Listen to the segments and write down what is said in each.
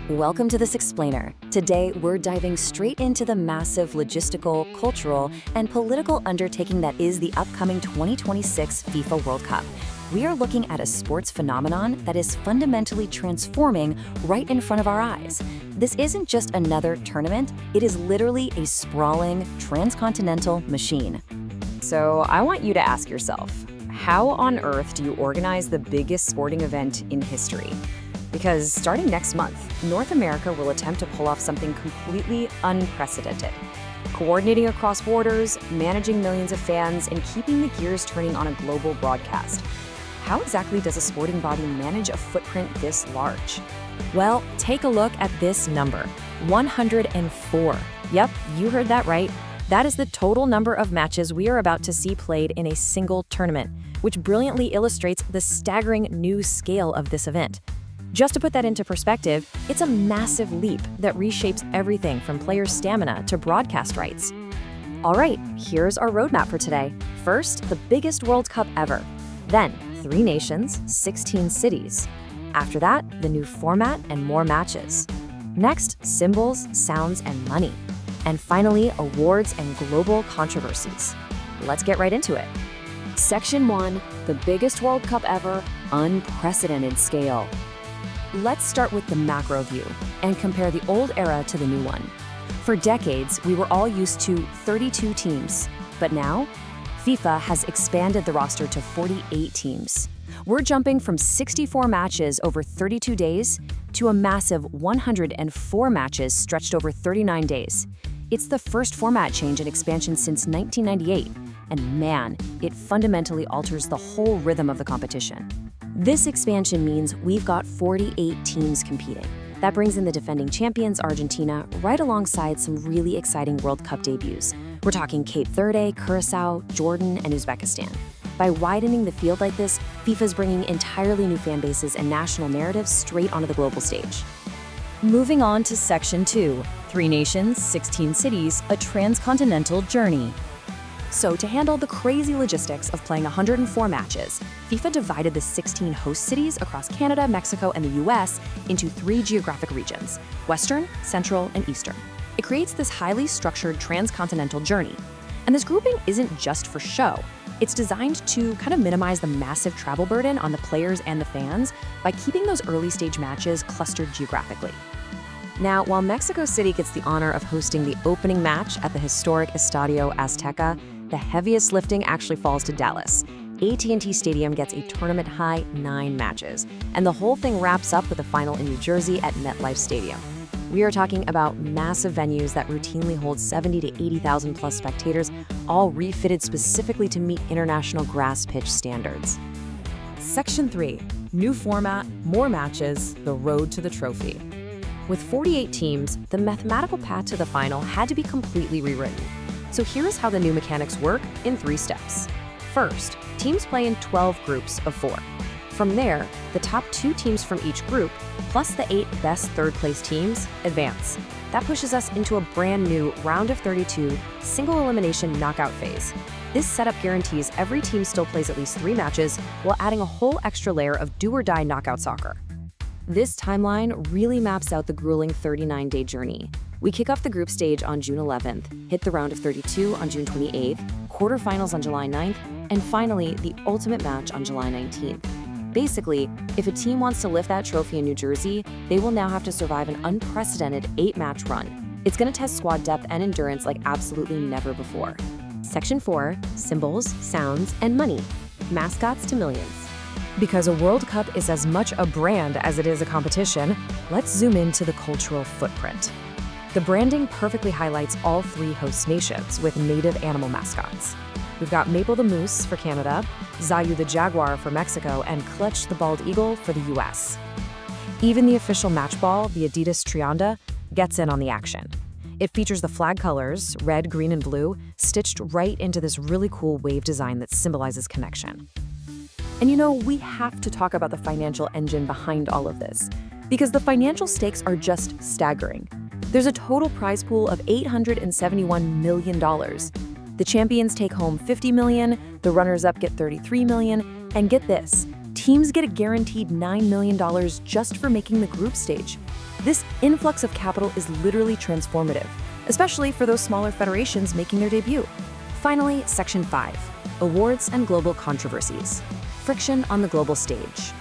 Welcome to this explainer. Today, we're diving straight into the massive logistical, cultural, and political undertaking that is the upcoming 2026 FIFA World Cup. We are looking at a sports phenomenon that is fundamentally transforming right in front of our eyes. This isn't just another tournament, it is literally a sprawling, transcontinental machine. So I want you to ask yourself, how on earth do you organize the biggest sporting event in history? Because starting next month, North America will attempt to pull off something completely unprecedented. Coordinating across borders, managing millions of fans, and keeping the gears turning on a global broadcast. How exactly does a sporting body manage a footprint this large? Well, take a look at this number, 104. Yep, you heard that right. That is the total number of matches we are about to see played in a single tournament, which brilliantly illustrates the staggering new scale of this event. Just to put that into perspective, it's a massive leap that reshapes everything from players' stamina to broadcast rights. All right, here's our roadmap for today. First, the biggest World Cup ever. Then, 3 nations, 16 cities. After that, the new format and more matches. Next, symbols, sounds, and money. And finally, awards and global controversies. Let's get right into it. Section 1, the biggest World Cup ever, unprecedented scale. Let's start with the macro view and compare the old era to the new one. For decades, we were all used to 32 teams, but now, FIFA has expanded the roster to 48 teams. We're jumping from 64 matches over 32 days to a massive 104 matches stretched over 39 days. It's the first format change and expansion since 1998, and man, it fundamentally alters the whole rhythm of the competition. This expansion means we've got 48 teams competing. That brings in the defending champions, Argentina, right alongside some really exciting World Cup debuts. We're talking Cape Verde, Curacao, Jordan, and Uzbekistan. By widening the field like this, FIFA's bringing entirely new fan bases and national narratives straight onto the global stage. Moving on to Section 2, 3 nations, 16 cities, a transcontinental journey. So to handle the crazy logistics of playing 104 matches, FIFA divided the 16 host cities across Canada, Mexico, and the US into 3 geographic regions: Western, Central, and Eastern. It creates this highly structured transcontinental journey. And this grouping isn't just for show. It's designed to kind of minimize the massive travel burden on the players and the fans by keeping those early stage matches clustered geographically. Now, while Mexico City gets the honor of hosting the opening match at the historic Estadio Azteca, the heaviest lifting actually falls to Dallas. AT&T Stadium gets a tournament-high 9 matches, and the whole thing wraps up with a final in New Jersey at MetLife Stadium. We are talking about massive venues that routinely hold 70 to 80,000 plus spectators, all refitted specifically to meet international grass pitch standards. Section 3, new format, more matches, the road to the trophy. With 48 teams, the mathematical path to the final had to be completely rewritten. So here's how the new mechanics work in 3 steps. First, teams play in 12 groups of 4. From there, the top 2 teams from each group, plus the 8 best third-place teams, advance. That pushes us into a brand new round of 32 single-elimination knockout phase. This setup guarantees every team still plays at least 3 matches while adding a whole extra layer of do-or-die knockout soccer. This timeline really maps out the grueling 39-day journey. We kick off the group stage on June 11th, hit the round of 32 on June 28th, quarterfinals on July 9th, and finally, the ultimate match on July 19th. Basically, if a team wants to lift that trophy in New Jersey, they will now have to survive an unprecedented 8-match run. It's going to test squad depth and endurance like absolutely never before. Section 4, symbols, sounds, and money. Mascots to millions. Because a World Cup is as much a brand as it is a competition, let's zoom into the cultural footprint. The branding perfectly highlights all 3 host nations with native animal mascots. We've got Maple the Moose for Canada, Zayu the Jaguar for Mexico, and Clutch the Bald Eagle for the US. Even the official match ball, the Adidas Trianda, gets in on the action. It features the flag colors, red, green, and blue, stitched right into this really cool wave design that symbolizes connection. And you know, we have to talk about the financial engine behind all of this, because the financial stakes are just staggering. There's a total prize pool of $871 million. The champions take home $50 million, the runners-up get $33 million, and get this, teams get a guaranteed $9 million just for making the group stage. This influx of capital is literally transformative, especially for those smaller federations making their debut. Finally, Section 5, Awards and Global Controversies. Friction on the global stage.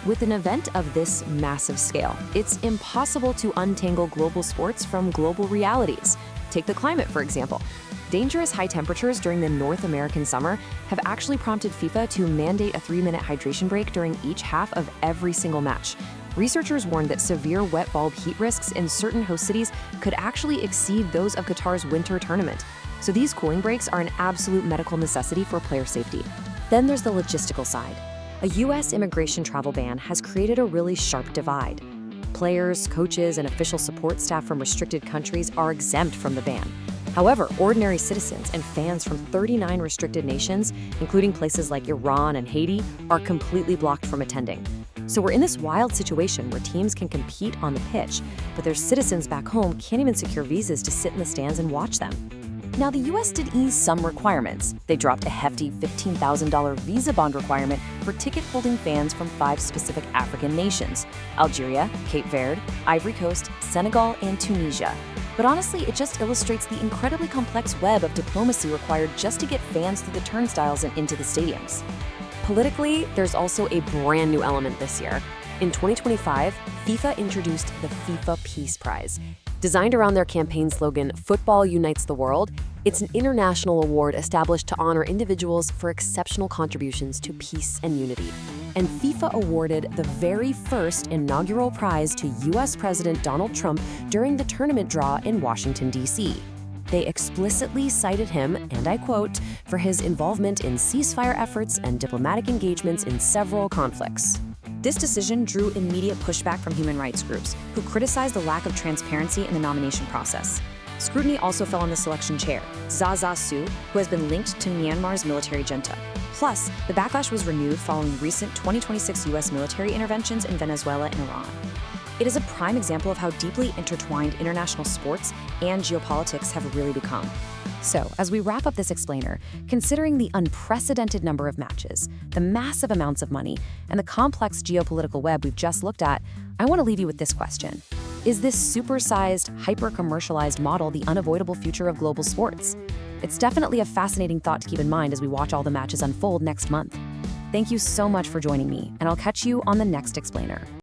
With an event of this massive scale, it's impossible to untangle global sports from global realities. Take the climate, for example. Dangerous high temperatures during the North American summer have actually prompted FIFA to mandate a 3-minute hydration break during each half of every single match. Researchers warned that severe wet bulb heat risks in certain host cities could actually exceed those of Qatar's winter tournament. So these cooling breaks are an absolute medical necessity for player safety. Then there's the logistical side. A U.S. immigration travel ban has created a really sharp divide. Players, coaches, and official support staff from restricted countries are exempt from the ban. However, ordinary citizens and fans from 39 restricted nations, including places like Iran and Haiti, are completely blocked from attending. So we're in this wild situation where teams can compete on the pitch, but their citizens back home can't even secure visas to sit in the stands and watch them. Now, the U.S. did ease some requirements. They dropped a hefty $15,000 visa bond requirement for ticket-holding fans from 5 specific African nations: Algeria, Cape Verde, Ivory Coast, Senegal, and Tunisia. But honestly, it just illustrates the incredibly complex web of diplomacy required just to get fans through the turnstiles and into the stadiums. Politically, there's also a brand new element this year. In 2025, FIFA introduced the FIFA Peace Prize. Designed around their campaign slogan, "Football Unites the World," it's an international award established to honor individuals for exceptional contributions to peace and unity. And FIFA awarded the very first inaugural prize to U.S. President Donald Trump during the tournament draw in Washington, D.C. They explicitly cited him, and I quote, for his involvement in ceasefire efforts and diplomatic engagements in several conflicts. This decision drew immediate pushback from human rights groups, who criticized the lack of transparency in the nomination process. Scrutiny also fell on the selection chair, Zaza Su, who has been linked to Myanmar's military junta. Plus, the backlash was renewed following recent 2026 U.S. military interventions in Venezuela and Iran. It is a prime example of how deeply intertwined international sports and geopolitics have really become. So, as we wrap up this explainer, considering the unprecedented number of matches, the massive amounts of money, and the complex geopolitical web we've just looked at, I want to leave you with this question. Is this supersized, hyper-commercialized model the unavoidable future of global sports? It's definitely a fascinating thought to keep in mind as we watch all the matches unfold next month. Thank you so much for joining me, and I'll catch you on the next explainer.